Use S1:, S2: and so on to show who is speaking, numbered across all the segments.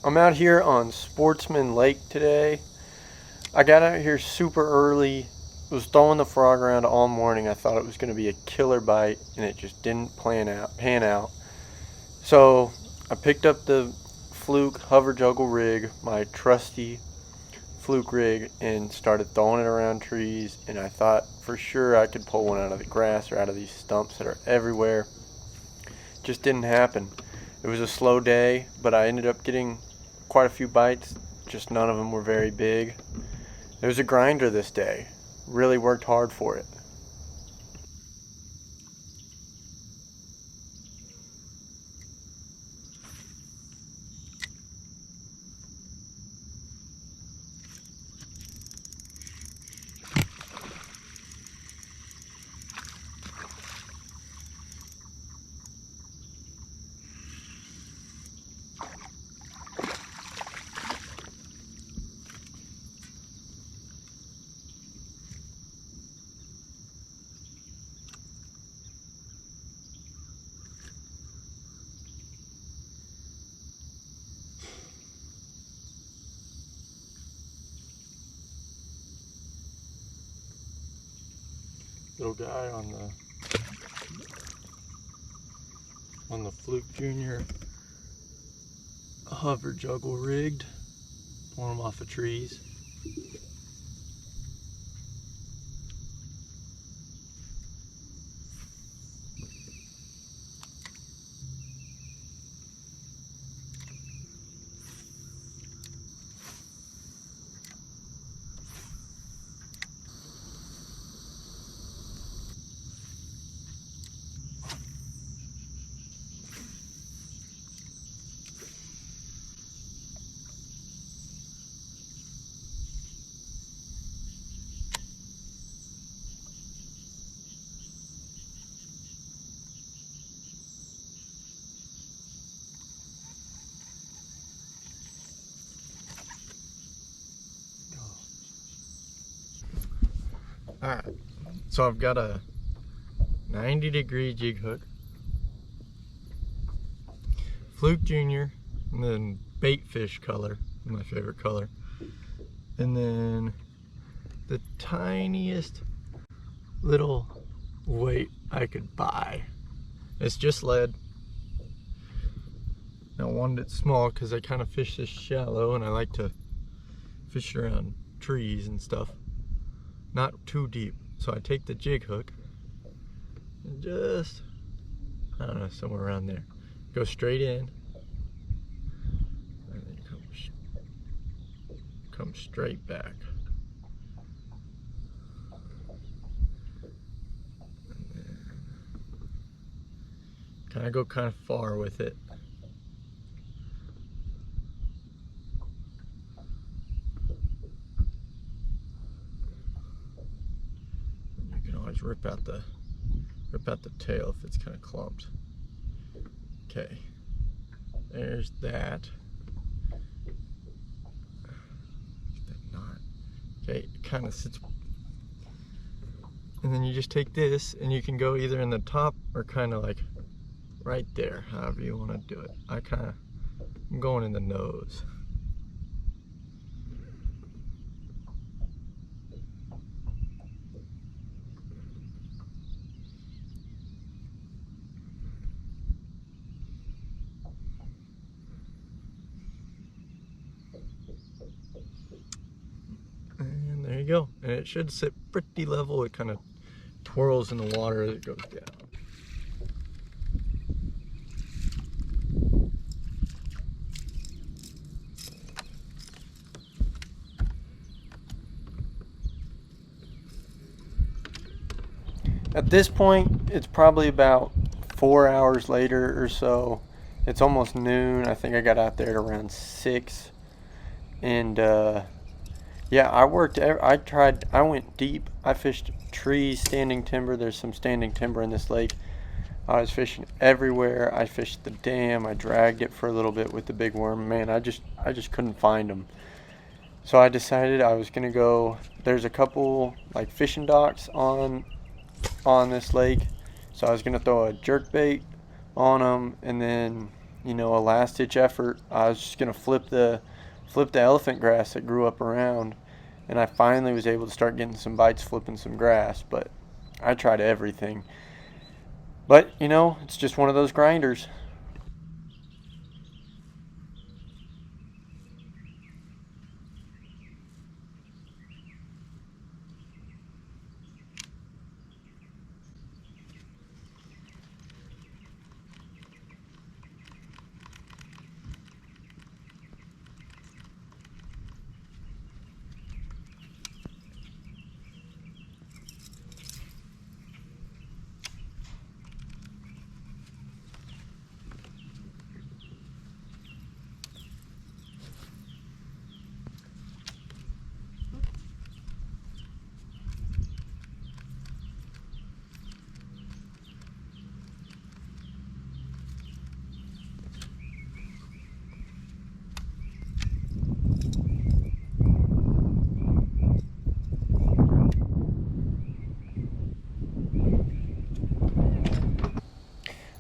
S1: I'm out here on Sportsman Lake today. I got out here super early, was throwing the frog around all morning. I thought it was going to be a killer bite, and it just didn't pan out. So I picked up the Fluke hover juggle rig, my trusty Fluke rig, and started throwing it around trees, and I thought for sure I could pull one out of the grass or out of these stumps that are everywhere. Just didn't happen. It was a slow day, but I ended up getting quite a few bites, just none of them were very big. It was a grinder this day. Really worked hard for it. Little guy on the Fluke Junior hover juggle rigged, pulling them off of trees. Alright, so I've got a 90-degree jig hook, Fluke Junior, and then bait fish color, my favorite color, and then the tiniest little weight I could buy. It's just lead. I wanted it small because I kind of fish this shallow and I like to fish around trees and stuff. Not too deep. So I take the jig hook and just, I don't know, somewhere around there. Go straight in. And then come straight back. Kind of go kind of far with it. Rip out the tail if it's kind of clumped. Okay, there's that. Get that knot. Okay, it kind of sits, and then you just take this and you can go either in the top or kind of like right there, however you want to do it. I'm going in the nose. There you go, and it should sit pretty level. It kind of twirls in the water as it goes down. At this point, it's probably about 4 hours later or so. It's almost noon. I think I got out there at around 6, and yeah, I went deep. I fished trees, standing timber. There's some standing timber in this lake. I was fishing everywhere. I fished the dam. I dragged it for a little bit with the big worm. Man, I just couldn't find them. So I decided I was gonna go. There's a couple like fishing docks on this lake. So I was gonna throw a jerk bait on them and then you know, a last ditch effort. I was just gonna flip the elephant grass that grew up around, and I finally was able to start getting some bites flipping some grass. But I tried everything. But you know, it's just one of those grinders.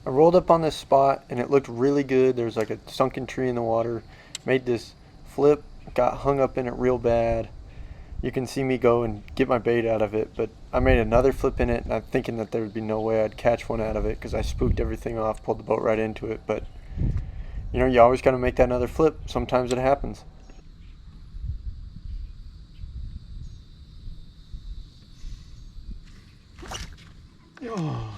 S1: I rolled up on this spot and it looked really good. There was like a sunken tree in the water. Made this flip, got hung up in it real bad. You can see me go and get my bait out of it, but I made another flip in it, and I'm thinking that there would be no way I'd catch one out of it because I spooked everything off, pulled the boat right into it. But you know, you always got to make that another flip. Sometimes it happens. Oh.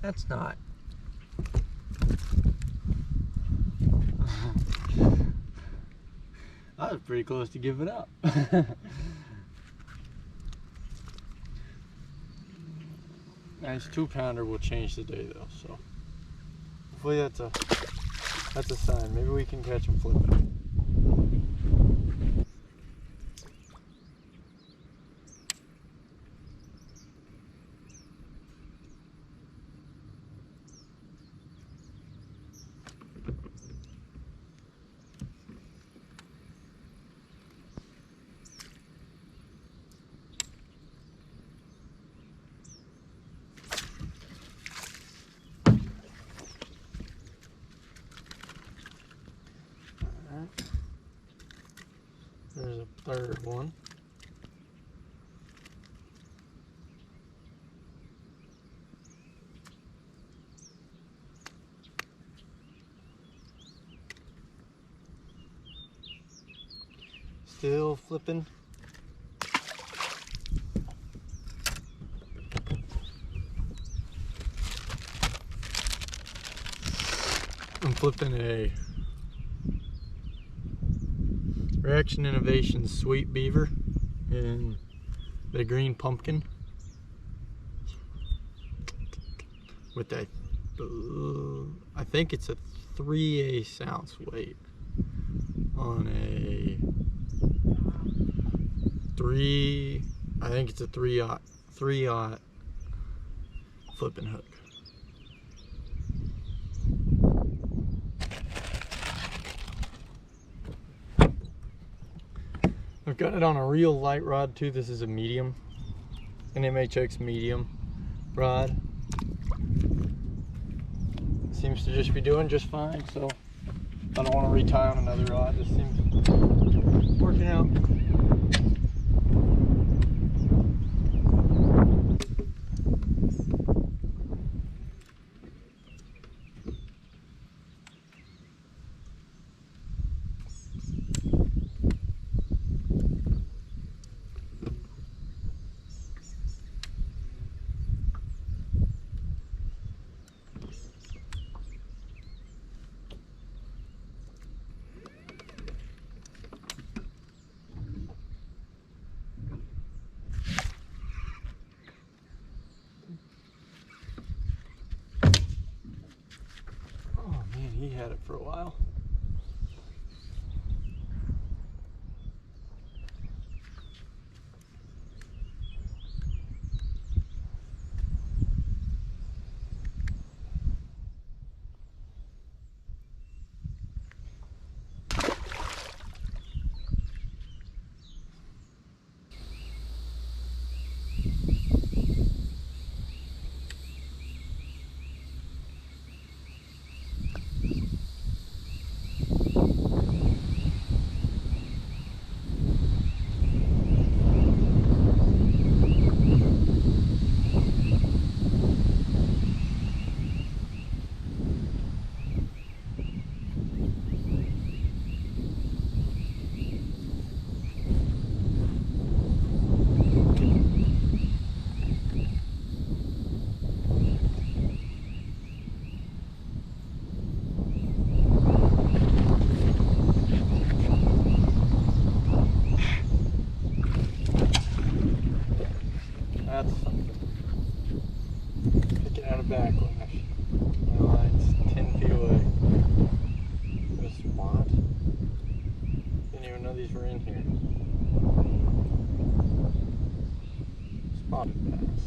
S1: That's not. I was pretty close to giving up. Nice 2-pounder will change the day though, so hopefully that's a sign. Maybe we can catch him flipping. There's a third one. Still flipping. I'm flipping a Reaction Innovations Sweet Beaver in the green pumpkin with a, I think it's a 3/8 ounce weight on a I think it's a 3/0 flipping hook. I've got it on a real light rod too. This is a medium, an MHX medium rod. Seems to just be doing just fine, so I don't want to retie on another rod. This seems working out. he had it for a while. That's something. Picking out a backlash. My line's 10 feet away. What a spot. Didn't even know these were in here. Spotted bass.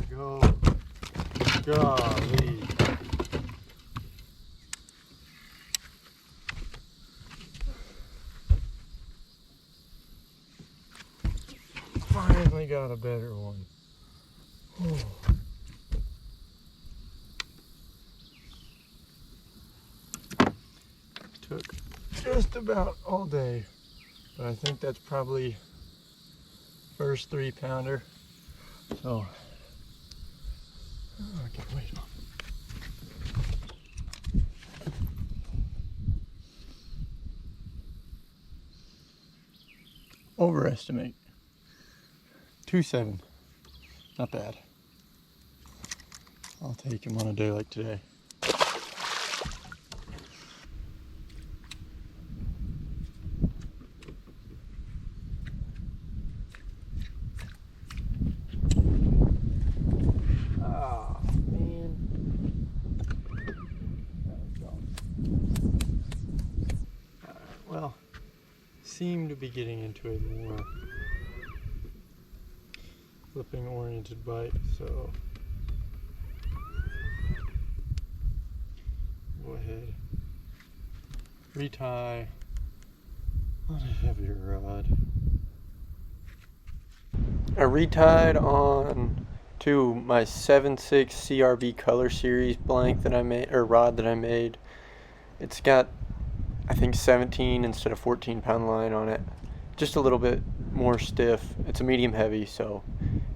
S1: Go. Golly. Finally got a better one. Oh. Took just about all day, but I think that's probably first 3-pounder. So I can wait on. Overestimate. 2.7. Not bad. I'll take him on a day like today. Seem to be getting into a more flipping oriented bite, so go ahead, retie on a heavier rod. I retied on to my 7.6 CRB Color Series blank that I made, or rod that I made. It's got, I think, 17 instead of 14-pound line on it. Just a little bit more stiff. It's a medium heavy, so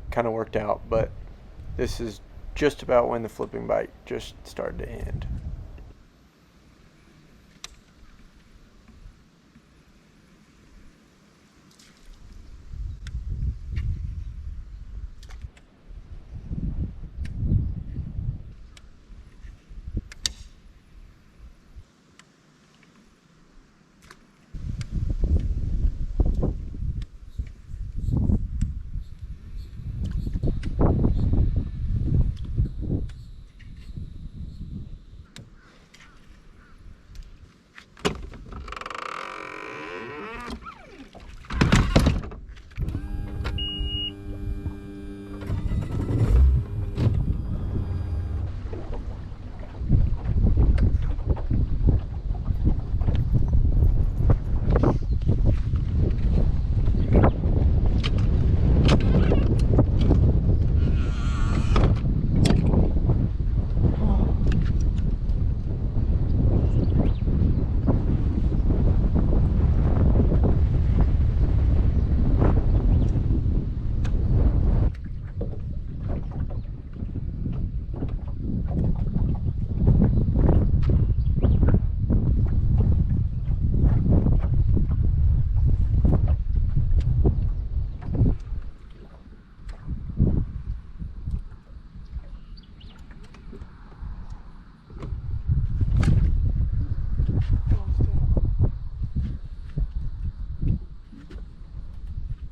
S1: kind of worked out. But this is just about when the flipping bite just started to end.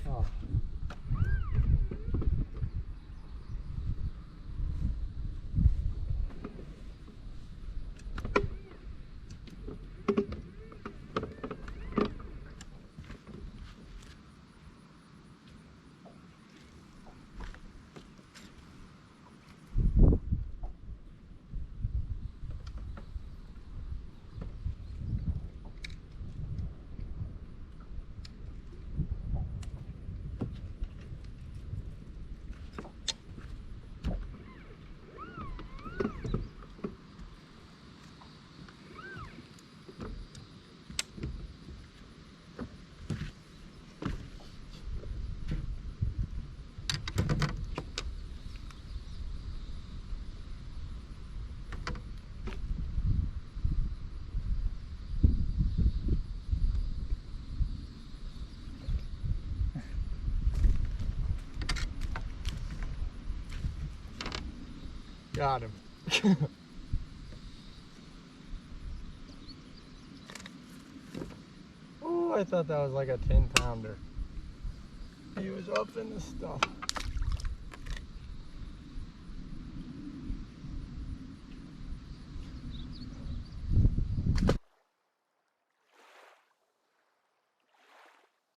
S1: Oh. Got him. Oh, I thought that was like a 10-pounder. He was up in the stuff.